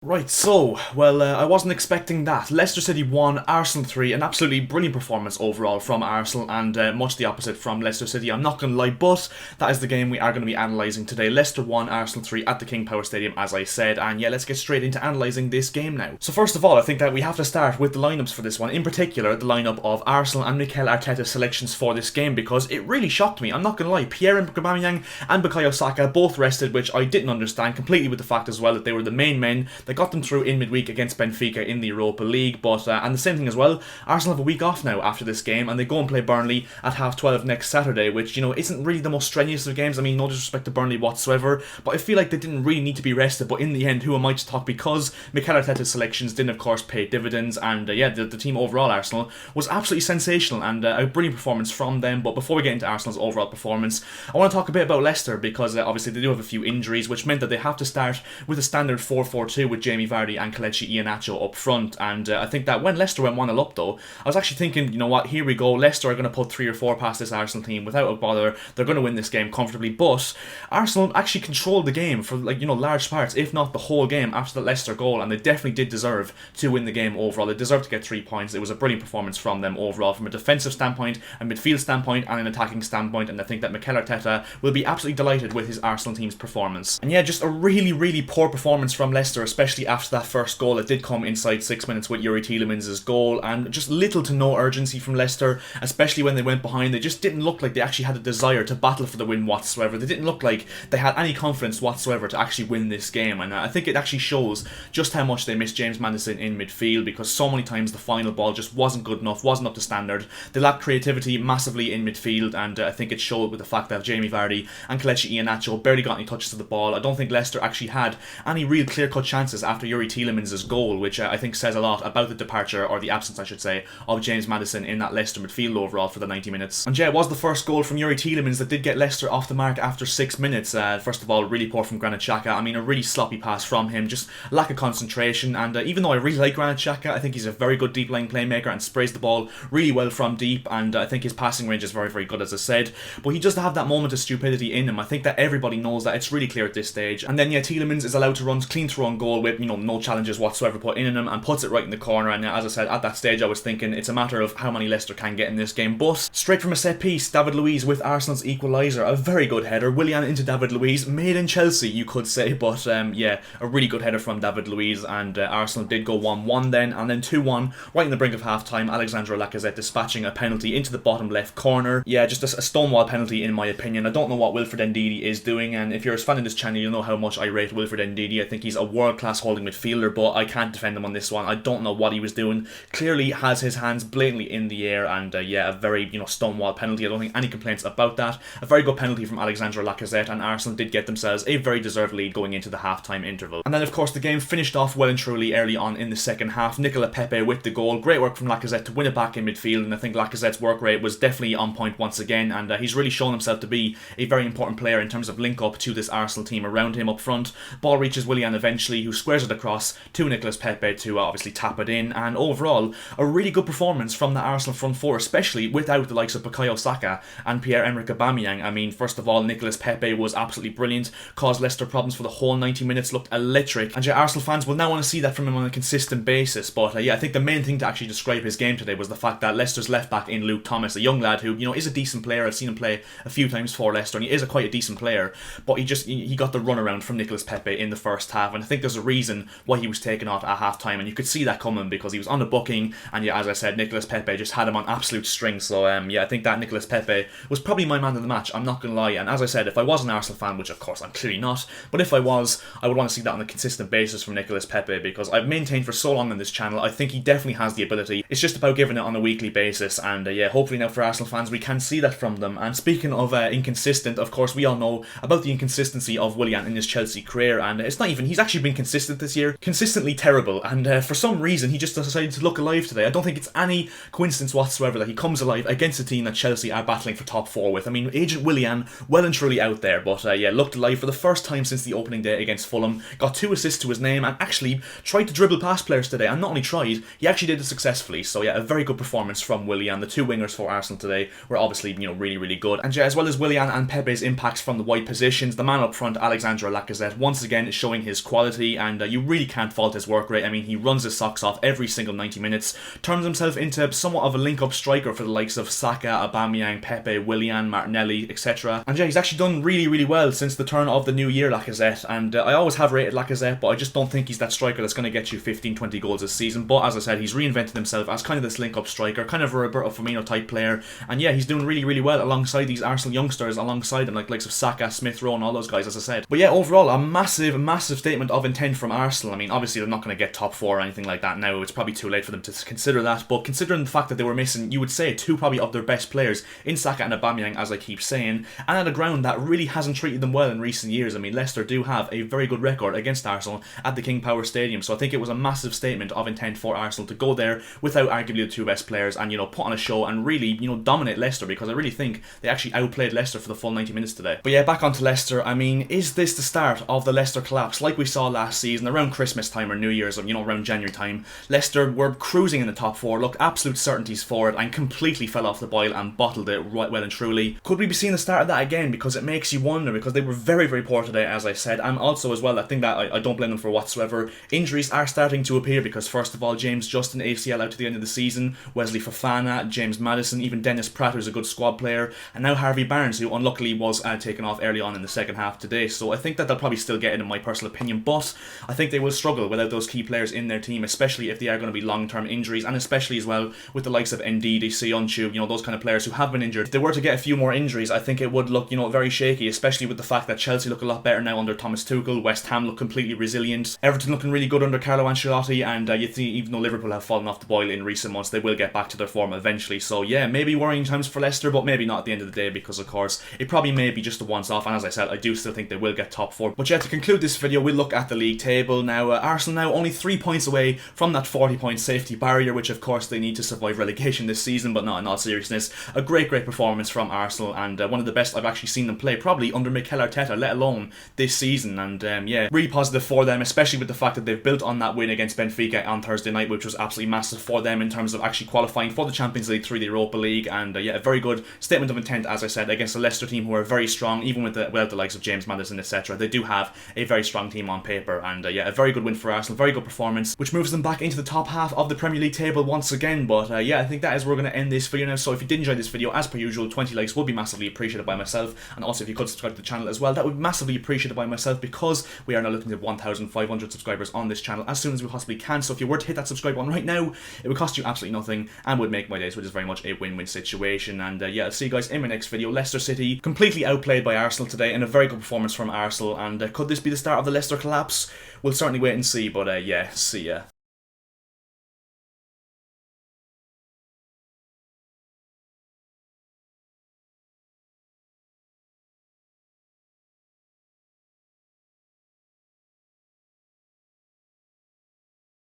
Right, so, well, I wasn't expecting that. Leicester City 1, Arsenal 3, an absolutely brilliant performance overall from Arsenal, and much the opposite from Leicester City, I'm not going to lie, but that is the game we are going to be analysing today. Leicester 1, Arsenal 3 at the King Power Stadium, as I said, and yeah, let's get straight into analysing this game now. So first of all, I think that we have to start with the lineups for this one, in particular, the lineup of Arsenal and Mikel Arteta's selections for this game, because it really shocked me, I'm not going to lie. Pierre-Emerick Aubameyang and Bukayo Saka both rested, which I didn't understand completely, with the fact as well that they were the main men that got them through in midweek against Benfica in the Europa League. But and the same thing as well, Arsenal have a week off now after this game, and they go and play Burnley at 12:30 next Saturday, which, you know, isn't really the most strenuous of games. I mean, no disrespect to Burnley whatsoever, but I feel like they didn't really need to be rested. But in the end, who am I to talk, because Mikel Arteta's selections didn't, of course, pay dividends, and yeah, the team overall, Arsenal, was absolutely sensational, and a brilliant performance from them. But before we get into Arsenal's overall performance, I want to talk a bit about Leicester, because obviously they do have a few injuries, which meant that they have to start with a standard 4-4-2 with Jamie Vardy and Kelechi Iheanacho up front. And I think that when Leicester went 1-0 up, though, I was actually thinking, you know what, here we go, Leicester are going to put 3 or 4 past this Arsenal team without a bother, they're going to win this game comfortably. But Arsenal actually controlled the game for, like, you know, large parts, if not the whole game, after the Leicester goal, and they definitely did deserve to win the game overall. They deserved to get 3 points. It was a brilliant performance from them overall, from a defensive standpoint, a midfield standpoint, and an attacking standpoint, and I think that Mikel Arteta will be absolutely delighted with his Arsenal team's performance. And yeah, just a really, really poor performance from Leicester, especially after that first goal. It did come inside 6 minutes with Yuri Tielemans' goal, and just little to no urgency from Leicester, especially when they went behind. They just didn't look like they actually had a desire to battle for the win whatsoever. They didn't look like they had any confidence whatsoever to actually win this game, and I think it actually shows just how much they missed James Maddison in midfield, because so many times the final ball just wasn't good enough, wasn't up to standard. They lacked creativity massively in midfield, and I think it showed with the fact that Jamie Vardy and Kelechi Iheanacho barely got any touches of the ball. I don't think Leicester actually had any real clear-cut chances after Yuri Tielemans' goal, which I think says a lot about the departure, or the absence I should say, of James Maddison in that Leicester midfield overall for the 90 minutes. And yeah, it was the first goal from Yuri Tielemans that did get Leicester off the mark after 6 minutes. First of all, really poor from Granit Xhaka. I mean, a really sloppy pass from him, just lack of concentration, and even though I really like Granit Xhaka, I think he's a very good deep line playmaker and sprays the ball really well from deep, and I think his passing range is very, very good, as I said, but he does have that moment of stupidity in him. I think that everybody knows that, it's really clear at this stage. And then yeah, Tielemans is allowed to run clean through on goal with, you know, no challenges whatsoever put in him, and puts it right in the corner. And as I said, at that stage I was thinking it's a matter of how many Leicester can get in this game. But straight from a set piece, David Luiz with Arsenal's equaliser, a very good header, Willian into David Luiz, made in Chelsea you could say, but yeah, a really good header from David Luiz, and Arsenal did go 1-1 then, and then 2-1 right in the brink of half time. Alexandre Lacazette dispatching a penalty into the bottom left corner. Yeah, just a stonewall penalty in my opinion. I don't know what Wilfred Ndidi is doing, and if you're a fan of this channel, you'll know how much I rate Wilfred Ndidi. I think he's a world-class holding midfielder, but I can't defend him on this one. I don't know what he was doing. Clearly has his hands blatantly in the air, and yeah, a very, you know, stonewall penalty. I don't think any complaints about that. A very good penalty from Alexandre Lacazette, and Arsenal did get themselves a very deserved lead going into the half-time interval. And then of course the game finished off well and truly early on in the second half. Nicolas PEPE with the goal. Great work from Lacazette to win it back in midfield, and I think Lacazette's work rate was definitely on point once again, and he's really shown himself to be a very important player in terms of link up to this Arsenal team around him up front. Ball reaches Willian eventually, who squares it across to Nicolas PEPE to obviously tap it in, and overall a really good performance from the Arsenal front four, especially without the likes of Bukayo Saka and Pierre-Emerick Aubameyang. I mean, first of all, Nicolas PEPE was absolutely brilliant, caused Leicester problems for the whole 90 minutes, looked electric, and yeah, Arsenal fans will now want to see that from him on a consistent basis. But yeah, I think the main thing to actually describe his game today was the fact that Leicester's left back in Luke Thomas, a young lad who, you know, is a decent player. I've seen him play a few times for Leicester, and he is quite a decent player, but he got the runaround from Nicolas PEPE in the first half, and I think there's a reason why he was taken off at half time, and you could see that coming because he was on the booking, and yeah, as I said, Nicolas PEPE just had him on absolute string. So yeah, I think that Nicolas PEPE was probably my man of the match, I'm not gonna lie. And as I said, if I was an Arsenal fan, which of course I'm clearly not, but if I was, I would want to see that on a consistent basis from Nicolas PEPE, because I've maintained for so long on this channel, I think he definitely has the ability. It's just about giving it on a weekly basis, and yeah, hopefully now for Arsenal fans we can see that from them. And speaking of inconsistent, of course we all know about the inconsistency of Willian in his Chelsea career, and it's not even, he's actually been consistent this year, consistently terrible, and for some reason he just decided to look alive today. I don't think it's any coincidence whatsoever that he comes alive against a team that Chelsea are battling for top 4 with. I mean, Agent Willian well and truly out there, but yeah, looked alive for the first time since the opening day against Fulham, got 2 assists to his name, and actually tried to dribble past players today, and not only tried, he actually did it successfully. So yeah, a very good performance from Willian. The 2 wingers for Arsenal today were obviously, you know, really, really good. And yeah, as well as Willian and Pepe's impacts from the wide positions, the man up front, Alexandre Lacazette, once again is showing his quality, and and you really can't fault his work rate. I mean, he runs his socks off every single 90 minutes, turns himself into somewhat of a link-up striker for the likes of Saka, Aubameyang, Pepe, Willian, Martinelli, etc. And yeah, he's actually done really, really well since the turn of the new year, Lacazette, and I always have rated Lacazette, but I just don't think he's that striker that's going to get you 15-20 goals this season. But as I said, he's reinvented himself as kind of this link-up striker, kind of a Roberto Firmino type player, and yeah, he's doing really, really well alongside these Arsenal youngsters, alongside them, like likes of Saka, Smith Rowe, and all those guys, as I said. But yeah, overall, a massive, massive statement of intent from Arsenal. I mean, obviously, they're not going to get top 4 or anything like that now. It's probably too late for them to consider that, but considering the fact that they were missing, you would say, 2 probably of their best players in Saka and Aubameyang, as I keep saying, and at a ground that really hasn't treated them well in recent years. I mean, Leicester do have a very good record against Arsenal at the King Power Stadium, so I think it was a massive statement of intent for Arsenal to go there without arguably the 2 best players and, you know, put on a show and really, you know, dominate Leicester, because I really think they actually outplayed Leicester for the full 90 minutes today. But yeah, back onto Leicester. I mean, is this the start of the Leicester collapse like we saw last season around Christmas time or New Year's, or, you know, around January time? Leicester were cruising in the top 4, looked absolute certainties for it, and completely fell off the boil and bottled it right well and truly. Could we be seeing the start of that again? Because it makes you wonder, because they were very, very poor today, as I said, and also as well, I think that I don't blame them for whatsoever. Injuries are starting to appear, because first of all, James Justin ACL out to the end of the season, Wesley Fofana, James Maddison, even Dennis Pratt, who's a good squad player, and now Harvey Barnes, who unluckily was taken off early on in the second half today. So I think that they'll probably still get it, in my personal opinion, but I think they will struggle without those key players in their team, especially if they are going to be long-term injuries, and especially as well with the likes of Ndidi, Sionchu, you know, those kind of players who have been injured. If they were to get a few more injuries, I think it would look, you know, very shaky, especially with the fact that Chelsea look a lot better now under Thomas Tuchel, West Ham look completely resilient, Everton looking really good under Carlo Ancelotti, and you think even though Liverpool have fallen off the boil in recent months, they will get back to their form eventually. So yeah, maybe worrying times for Leicester, but maybe not at the end of the day, because of course it probably may be just a once-off, and as I said, I do still think they will get top 4. But yeah, to conclude this video, we'll look at the league table now. Arsenal now only 3 points away from that 40-point safety barrier, which of course they need to survive relegation this season, but not in all seriousness. A great performance from Arsenal, and one of the best I've actually seen them play, probably under Mikel Arteta, let alone this season. And yeah, really positive for them, especially with the fact that they've built on that win against Benfica on Thursday night, which was absolutely massive for them in terms of actually qualifying for the Champions League through the Europa League. And yeah, a very good statement of intent, as I said, against a Leicester team who are very strong, even with the likes of James Maddison, etc. They do have a very strong team on paper, and yeah, a very good win for Arsenal, very good performance, which moves them back into the top half of the Premier League table once again. But yeah, I think that is where we're going to end this video now. So if you did enjoy this video, as per usual, 20 likes would be massively appreciated by myself, and also if you could subscribe to the channel as well, that would be massively appreciated by myself, because we are now looking at 1,500 subscribers on this channel as soon as we possibly can. So if you were to hit that subscribe button right now, it would cost you absolutely nothing and would make my days, which is very much a win-win situation. And yeah, I'll see you guys in my next video. Leicester City completely outplayed by Arsenal today, and a very good performance from Arsenal. And could this be the start of the Leicester collapse? We'll certainly wait and see, but yeah, see ya.